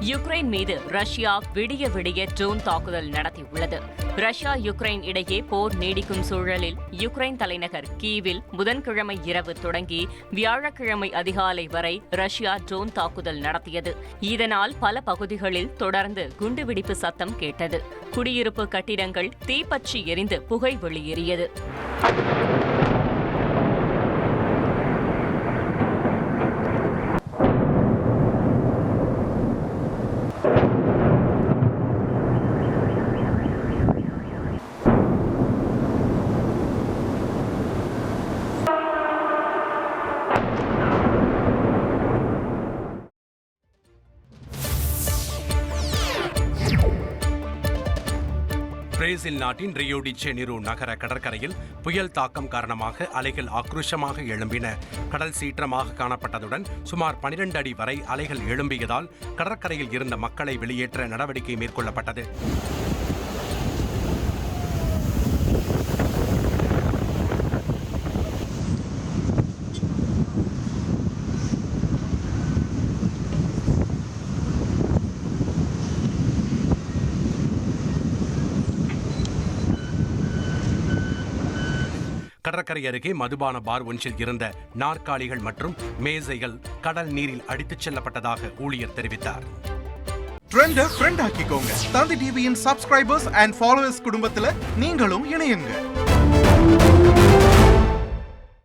Ukraine மீது Russia விடிய விடிய ட்ரோன் தாக்குதல் நடத்தியுள்ளது. ரஷ்யா யுக்ரைன் இடையே போர் நீடிக்கும் சூழலில் யுக்ரைன் தலைநகர் கீவில் புதன்கிழமை இரவு தொடங்கி வியாழக்கிழமை அதிகாலை வரை ரஷ்யா ட்ரோன் தாக்குதல் நடத்தியது. இதனால் பல பகுதிகளில் தொடர்ந்து குண்டுவெடிப்பு சத்தம் கேட்டது. குடியிருப்பு கட்டிடங்கள் தீப்பற்றி எரிந்து புகை வெளியேறியது. பிரேசில் நாட்டின் ரியோ டி ஜெனிரோ நகர கடற்கரையில் புயல் தாக்கம் காரணமாக அலைகள் ஆக்ரோஷமாக எழும்பின. கடல் சீற்றமாக காணப்பட்டதுடன் சுமார் 12 அடி வரை அலைகள் எழும்பியதால் கடற்கரையில் இருந்த மக்களை வெளியேற்ற நடவடிக்கை மேற்கொள்ளப்பட்டது. கடற்கரை அருகே மதுபான பார் ஒன்றில் இருந்த நாற்காலிகள் மற்றும் மேசைகள் கடல் நீரில் அடித்துச் செல்லப்பட்டதாக ஊழியர் தெரிவித்தார். ட்ரெண்டை ஃப்ரெண்ட் ஆக்கிக்கோங்க. தந்தி டிவியின் சப்ஸ்கிரைபர்ஸ் அண்ட் ஃபாலோவர்ஸ் குடும்பத்தில் நீங்களும் இணையுங்க.